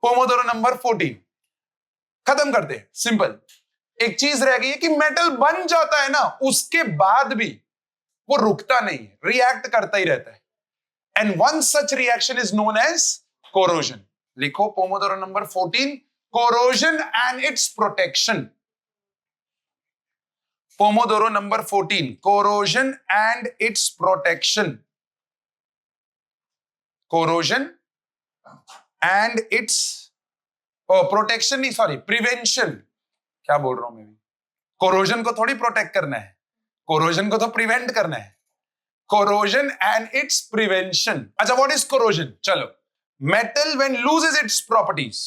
Pomodoro number 14 खत्म करते हैं। सिंपल। एक चीज रह गई है कि मेटल बन जाता है ना, उसके बाद भी वो रुकता नहीं है, रिएक्ट करता ही रहता है। And one such reaction is known as corrosion. लिखो pomodoro number 14, corrosion and its protection. Pomodoro number 14, corrosion and its protection. Corrosion and its protection नहीं, सॉरी, प्रिवेंशन। क्या बोल रहा हूं मैं भी? कोरोजन को थोड़ी प्रोटेक्ट करना है, कोरोजन को तो प्रिवेंट करना है। Corrosion and it's prevention. अच्छा, व्हाट इज कोरोजन? चलो, metal when loses its properties,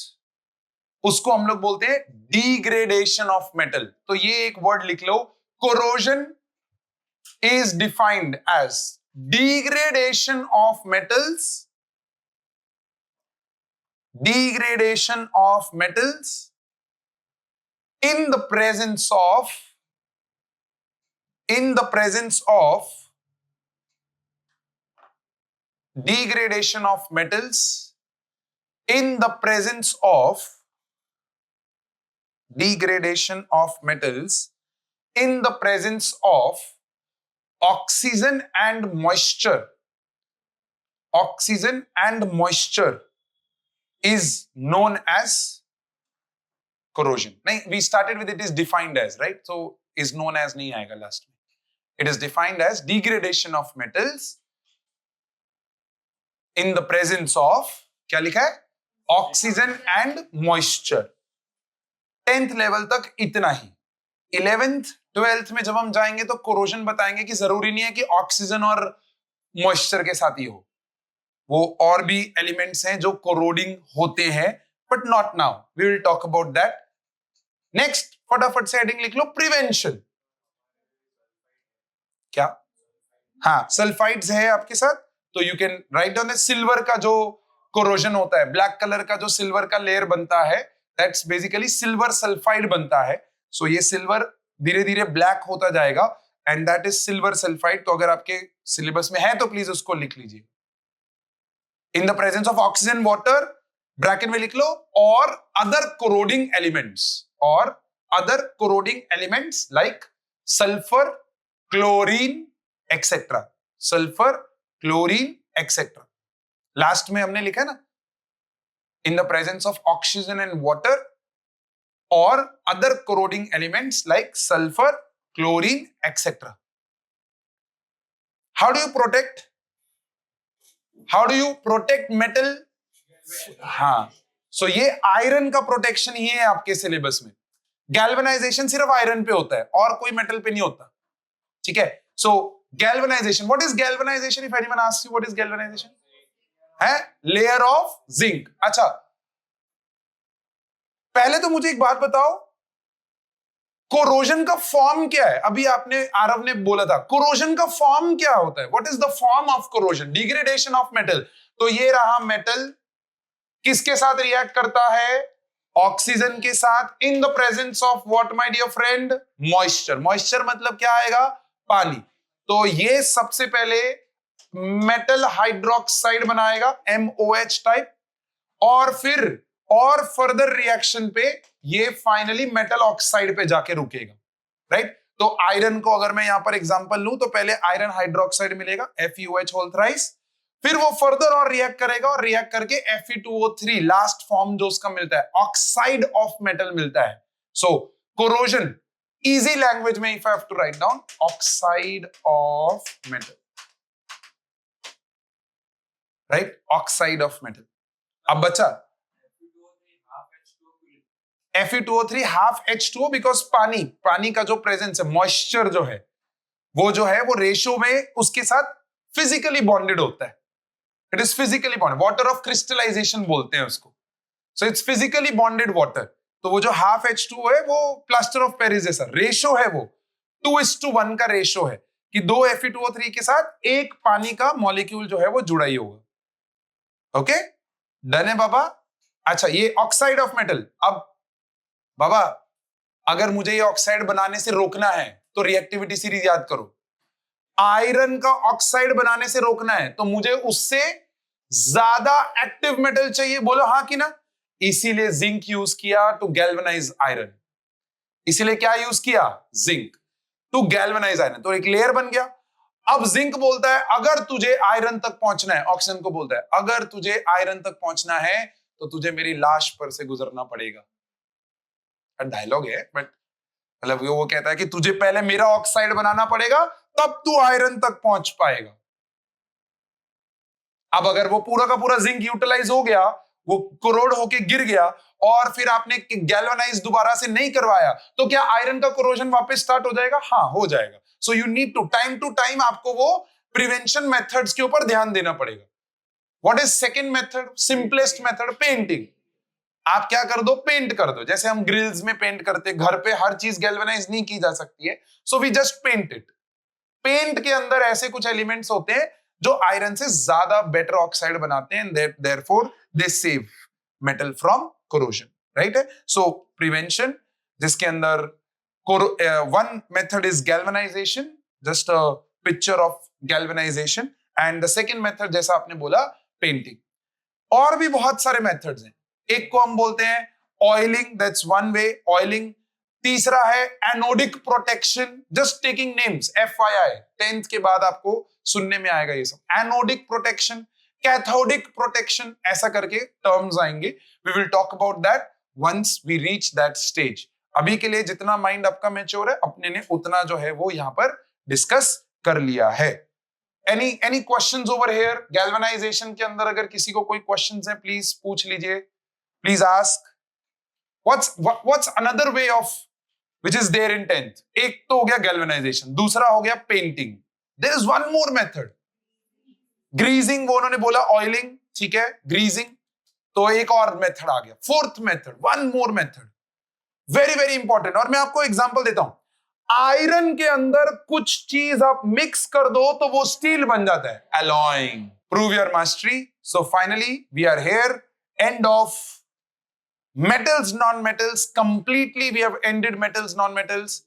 उसको हम लोग बोलते हैं डिग्रेडेशन ऑफ मेटल। तो ये एक वर्ड लिख लो, corrosion is defined as degradation of metals, degradation of metals in the presence of degradation of metals in the presence of degradation of metals in the presence of oxygen and moisture. Oxygen and moisture is known as corrosion. nahi, we started with it is defined as, right? So is known as nahi aayega last में. It is defined as degradation of metals in the presence of, क्या लिखा है? Oxygen and moisture. 10th level तक इतना ही। 11th 12th में जब हम जाएंगे तो कोरोजन बताएंगे कि जरूरी नहीं है कि ऑक्सीजन और मॉइस्चर के साथ ही हो, वो और भी एलिमेंट्स हैं जो कोरोडिंग होते हैं, but not now, we will talk about that. Next, फटाफट से हेडिंग लिख लो, प्रिवेंशन। क्या? हाँ, सल्फाइड्स है आपके साथ, तो you can write down. Silver का जो कोरोजन होता है, ब्लैक कलर का जो सिल्वर का लेयर बनता है, दैट्स बेसिकली सिल्वर सल्फाइड बनता है। सो ये सिल्वर धीरे धीरे ब्लैक होता जाएगा and that is silver sulphide. तो अगर आपके सिलेबस में है तो प्लीज उसको लिख लीजिए। इन the presence of oxygen, water, bracket में लिख लो, और अदर कोरोडिंग एलिमेंट्स, और other corroding elements like sulphur, chlorine etcetera. Sulphur, chlorine etcetera. Last में हमने लिखा है ना, इन the presence of oxygen and water or other corroding elements like sulfur, chlorine, etc. How do you protect? How do you protect metal? हाँ, so ये iron का protection ही है आपके सिलेबस में। गैल्वेनाइजेशन सिर्फ आयरन पे होता है और कोई मेटल पे नहीं होता, ठीक है? So galvanization, what is galvanization? If anyone asks you what is galvanization, है layer of zinc। अच्छा, पहले तो मुझे एक बात बताओ, कोरोजन का फॉर्म क्या है? अभी आपने, आरव ने बोला था, कोरोजन का फॉर्म क्या होता है? What is the form of corrosion? Degradation of metal. तो ये रहा मेटल, किसके साथ रिएक्ट करता है? ऑक्सीजन के साथ, in the presence of what my dear friend? Moisture. Moisture मतलब क्या आएगा? पानी। तो ये सबसे पहले मेटल हाइड्रोक्साइड बनाएगा, MOH टाइप, और फिर और फर्दर रिएक्शन पे ये फाइनली मेटल ऑक्साइड पे जाके रुकेगा, राइट? तो आयरन को अगर मैं यहां पर एग्जांपल लूं तो पहले आयरन हाइड्रोक्साइड मिलेगा, FeOH होल थ्राइस, फिर वो फर्दर और रिएक्ट करेगा, और रिएक्ट करके Fe2O3 लास्ट फॉर्म जो उसका मिलता है, ऑक्साइड ऑफ मेटल मिलता है। सो कोरोजन, इजी लैंग्वेज में if I have to write down, oxide of metal, right? Oxide of metal. अब बचा Fe2O3 हाफ H2O, बिकॉज पानी का जो प्रेजेंस है, मॉइस्चर जो है वो रेशो में उसके साथ फिजिकली बॉन्डेड होता है। It is physically bonded, water of crystallization बोलते हैं उसको। So it's physically bonded water. तो वो जो हाफ H2O है वो प्लास्टर ऑफ पेरिस जैसा रेशो है, वो 2:1 का रेशो है कि 2 Fe2O3 के साथ एक पानी का मॉलिक्यूल जो है वो जुड़ा ही होगा। ओके, डन है बाबा? अच्छा, ये ऑक्साइड ऑफ मेटल। अब बाबा, अगर मुझे ये ऑक्साइड बनाने से रोकना है तो रिएक्टिविटी सीरीज याद करो। आयरन का ऑक्साइड बनाने से रोकना है तो मुझे उससे ज्यादा एक्टिव मेटल चाहिए, बोलो हाँ कि ना? इसीलिए जिंक यूज किया टू गैल्वेनाइज आयरन। इसीलिए क्या यूज किया? Zinc to galvanize iron. तो एक लेयर बन गया। अब जिंक बोलता है अगर तुझे आयरन तक पहुंचना है, ऑक्सीजन को बोलता है अगर तुझे आयरन तक पहुंचना है तो तुझे मेरी लाश पर से गुजरना पड़ेगा। डायलॉग है बट मतलब वो कहता है कि तुझे पहले मेरा ऑक्साइड बनाना पड़ेगा तब तू आयरन तक पहुंच पाएगा। अब अगर वो पूरा का पूरा जिंक यूटिलाइज हो गया, वो कोरोड होके गिर गया और फिर आपने गैल्वेनाइज दोबारा से नहीं करवाया तो क्या आयरन का कोरोजन वापस स्टार्ट हो जाएगा? हाँ, हो जाएगा। So you need to time आपको वो प्रिवेंशन मेथड्स के ऊपर ध्यान देना पड़ेगा। What is second method? Simplest method, painting. आप क्या कर दो? पेंट कर दो। जैसे हम ग्रिल्स में पेंट करते, घर पे हर चीज गैल्वेनाइज नहीं की जा सकती है, so we just paint it. Paint के अंदर ऐसे कुछ एलिमेंट्स होते हैं जो आयरन से ज्यादा बेटर ऑक्साइड बनाते हैं, therefore they save metal from corrosion, right है? सो प्रिवेंशन, जिसके अंदर one method is galvanisation, just a picture of galvanisation, and the second method जैसा आपने बोला पेंटिंग। और भी बहुत सारे मेथड्स हैं। एक को हम बोलते हैं oiling, that's one way, oiling. तीसरा है anodic protection, just taking names, FYI 10th के बाद आपको सुनने में आएगा ये सब। एनोडिक प्रोटेक्शन, कैथोडिक प्रोटेक्शन, ऐसा करके टर्म्स आएंगे। We will talk about that once we reach that stage. अभी के लिए जितना माइंड आपका मैच्योर है, अपने ने उतना जो है वो यहां पर डिस्कस कर लिया है। Any questions over here? Galvanisation के अंदर अगर किसी को कोई क्वेश्चंस है प्लीज पूछ लीजिए, please ask. What's another way of which is there in 10th? एक तो हो गया गैल्वेनाइजेशन, दूसरा हो गया painting. There is one more method, greasing. वो उन्होंने बोला ऑयलिंग, ठीक है, ग्रीजिंग, तो एक और मेथड आ गया, fourth method, one more method, very very important. और मैं आपको एग्जांपल देता हूं। आयरन के अंदर कुछ चीज आप मिक्स कर दो तो वो स्टील बन जाता है, alloying. Prove your mastery. So finally we are here, end of metals, non-metals. Completely we have ended metals, non-metals.